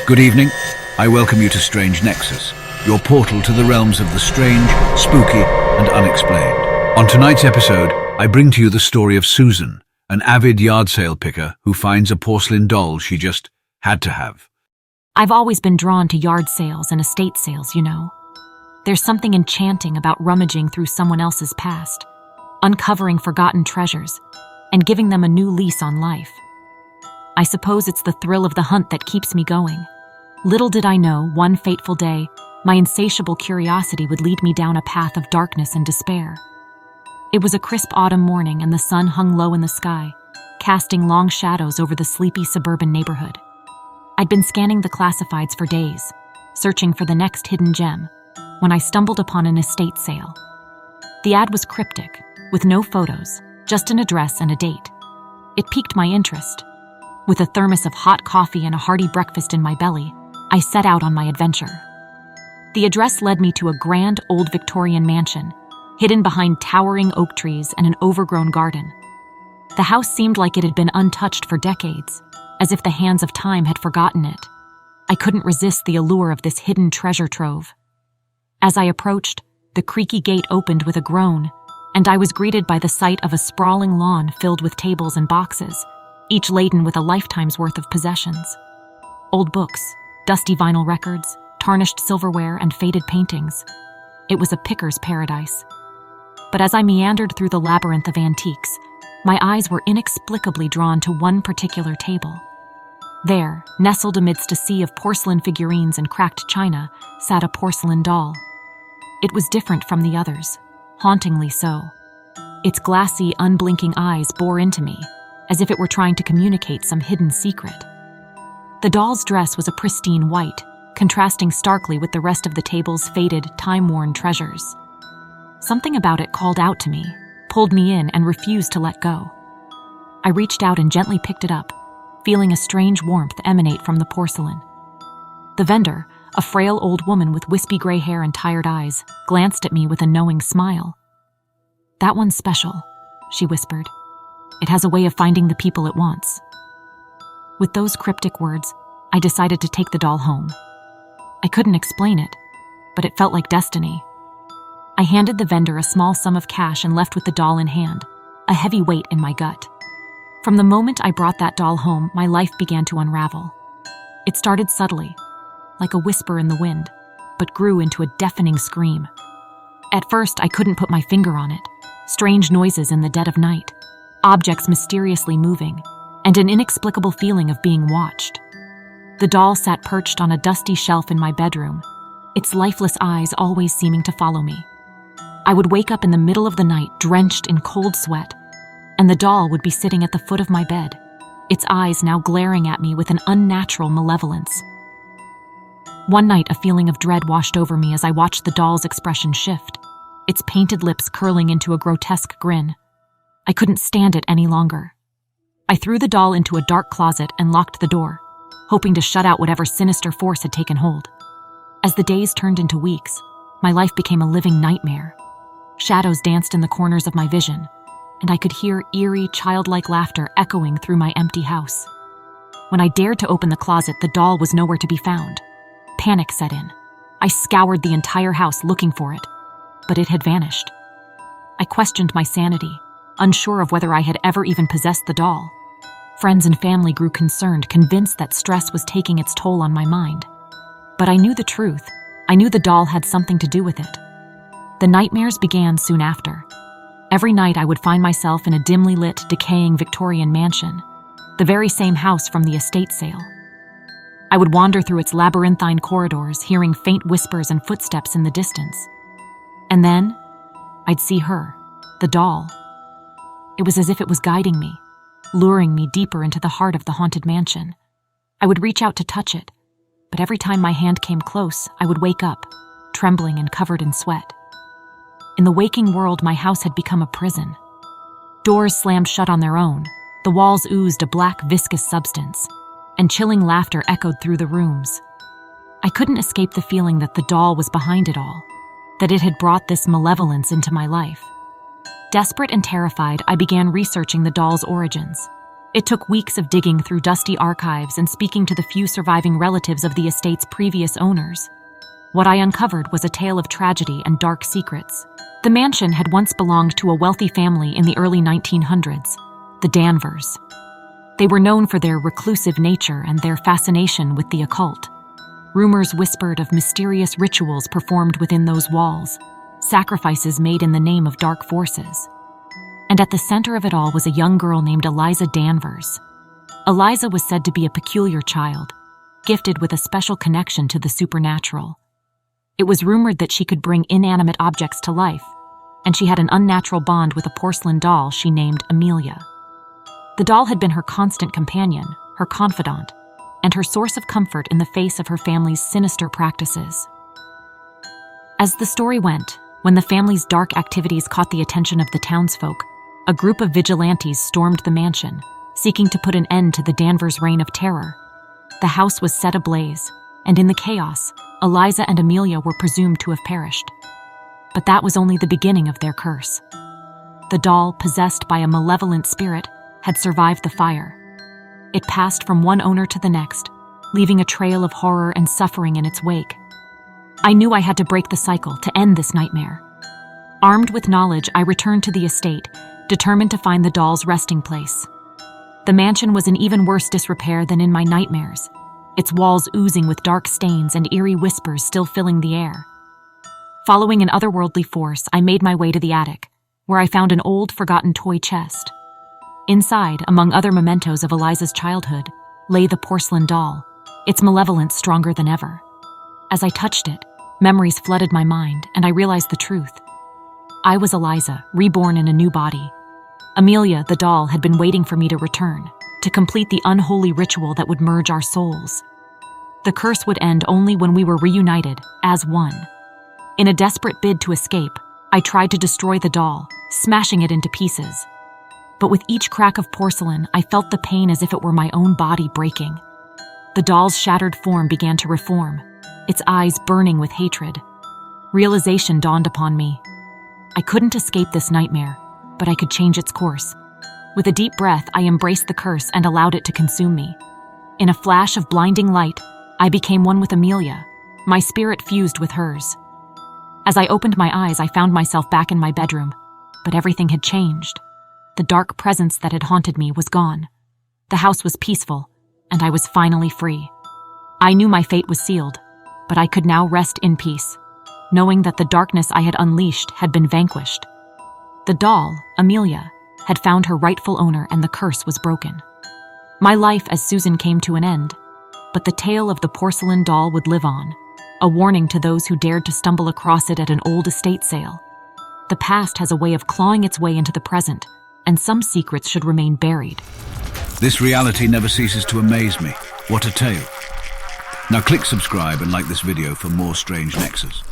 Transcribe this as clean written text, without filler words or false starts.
Good evening. I welcome you to Strange Nexus, your portal to the realms of the strange, spooky, and unexplained. On tonight's episode, I bring to you the story of Suzan, an avid yard sale picker who finds a porcelain doll she just had to have. I've always been drawn to yard sales and estate sales, you know. There's something enchanting about rummaging through someone else's past, uncovering forgotten treasures, and giving them a new lease on life. I suppose it's the thrill of the hunt that keeps me going. Little did I know, one fateful day, my insatiable curiosity would lead me down a path of darkness and despair. It was a crisp autumn morning and the sun hung low in the sky, casting long shadows over the sleepy suburban neighborhood. I'd been scanning the classifieds for days, searching for the next hidden gem, when I stumbled upon an estate sale. The ad was cryptic, with no photos, just an address and a date. It piqued my interest. With a thermos of hot coffee and a hearty breakfast in my belly, I set out on my adventure. The address led me to a grand old Victorian mansion, hidden behind towering oak trees and an overgrown garden. The house seemed like it had been untouched for decades, as if the hands of time had forgotten it. I couldn't resist the allure of this hidden treasure trove. As I approached, the creaky gate opened with a groan, and I was greeted by the sight of a sprawling lawn filled with tables and boxes, each laden with a lifetime's worth of possessions. Old books, dusty vinyl records, tarnished silverware, and faded paintings. It was a picker's paradise. But as I meandered through the labyrinth of antiques, my eyes were inexplicably drawn to one particular table. There, nestled amidst a sea of porcelain figurines and cracked china, sat a porcelain doll. It was different from the others, hauntingly so. Its glassy, unblinking eyes bore into me, as if it were trying to communicate some hidden secret. The doll's dress was a pristine white, contrasting starkly with the rest of the table's faded, time-worn treasures. Something about it called out to me, pulled me in, and refused to let go. I reached out and gently picked it up, feeling a strange warmth emanate from the porcelain. The vendor, a frail old woman with wispy gray hair and tired eyes, glanced at me with a knowing smile. "That one's special," she whispered. "It has a way of finding the people it wants." With those cryptic words, I decided to take the doll home. I couldn't explain it, but it felt like destiny. I handed the vendor a small sum of cash and left with the doll in hand, a heavy weight in my gut. From the moment I brought that doll home, my life began to unravel. It started subtly, like a whisper in the wind, but grew into a deafening scream. At first, I couldn't put my finger on it. Strange noises in the dead of night, objects mysteriously moving, and an inexplicable feeling of being watched. The doll sat perched on a dusty shelf in my bedroom, its lifeless eyes always seeming to follow me. I would wake up in the middle of the night, drenched in cold sweat, and the doll would be sitting at the foot of my bed, its eyes now glaring at me with an unnatural malevolence. One night, a feeling of dread washed over me as I watched the doll's expression shift, its painted lips curling into a grotesque grin. I couldn't stand it any longer. I threw the doll into a dark closet and locked the door, hoping to shut out whatever sinister force had taken hold. As the days turned into weeks, my life became a living nightmare. Shadows danced in the corners of my vision, and I could hear eerie, childlike laughter echoing through my empty house. When I dared to open the closet, the doll was nowhere to be found. Panic set in. I scoured the entire house looking for it, but it had vanished. I questioned my sanity, unsure of whether I had ever even possessed the doll. Friends and family grew concerned, convinced that stress was taking its toll on my mind. But I knew the truth. I knew the doll had something to do with it. The nightmares began soon after. Every night I would find myself in a dimly lit, decaying Victorian mansion, the very same house from the estate sale. I would wander through its labyrinthine corridors, hearing faint whispers and footsteps in the distance. And then, I'd see her, the doll. It was as if it was guiding me, luring me deeper into the heart of the haunted mansion. I would reach out to touch it, but every time my hand came close, I would wake up, trembling and covered in sweat. In the waking world, my house had become a prison. Doors slammed shut on their own, the walls oozed a black, viscous substance, and chilling laughter echoed through the rooms. I couldn't escape the feeling that the doll was behind it all, that it had brought this malevolence into my life. Desperate and terrified, I began researching the doll's origins. It took weeks of digging through dusty archives and speaking to the few surviving relatives of the estate's previous owners. What I uncovered was a tale of tragedy and dark secrets. The mansion had once belonged to a wealthy family in the early 1900s, the Danvers. They were known for their reclusive nature and their fascination with the occult. Rumors whispered of mysterious rituals performed within those walls, sacrifices made in the name of dark forces. And at the center of it all was a young girl named Eliza Danvers. Eliza was said to be a peculiar child, gifted with a special connection to the supernatural. It was rumored that she could bring inanimate objects to life, and she had an unnatural bond with a porcelain doll she named Amelia. The doll had been her constant companion, her confidant, and her source of comfort in the face of her family's sinister practices. As the story went, when the family's dark activities caught the attention of the townsfolk, a group of vigilantes stormed the mansion, seeking to put an end to the Danvers' reign of terror. The house was set ablaze, and in the chaos, Eliza and Amelia were presumed to have perished. But that was only the beginning of their curse. The doll, possessed by a malevolent spirit, had survived the fire. It passed from one owner to the next, leaving a trail of horror and suffering in its wake. I knew I had to break the cycle to end this nightmare. Armed with knowledge, I returned to the estate, determined to find the doll's resting place. The mansion was in even worse disrepair than in my nightmares, its walls oozing with dark stains and eerie whispers still filling the air. Following an otherworldly force, I made my way to the attic, where I found an old, forgotten toy chest. Inside, among other mementos of Eliza's childhood, lay the porcelain doll, its malevolence stronger than ever. As I touched it, memories flooded my mind, and I realized the truth. I was Eliza, reborn in a new body. Amelia, the doll, had been waiting for me to return, to complete the unholy ritual that would merge our souls. The curse would end only when we were reunited, as one. In a desperate bid to escape, I tried to destroy the doll, smashing it into pieces. But with each crack of porcelain, I felt the pain as if it were my own body breaking. The doll's shattered form began to reform, its eyes burning with hatred. Realization dawned upon me. I couldn't escape this nightmare, but I could change its course. With a deep breath, I embraced the curse and allowed it to consume me. In a flash of blinding light, I became one with Amelia, my spirit fused with hers. As I opened my eyes, I found myself back in my bedroom, but everything had changed. The dark presence that had haunted me was gone. The house was peaceful, and I was finally free. I knew my fate was sealed, but I could now rest in peace, knowing that the darkness I had unleashed had been vanquished. The doll, Amelia, had found her rightful owner and the curse was broken. My life as Suzan came to an end, but the tale of the porcelain doll would live on, a warning to those who dared to stumble across it at an old estate sale. The past has a way of clawing its way into the present, and some secrets should remain buried. This reality never ceases to amaze me. What a tale. Now click subscribe and like this video for more strange Nexus.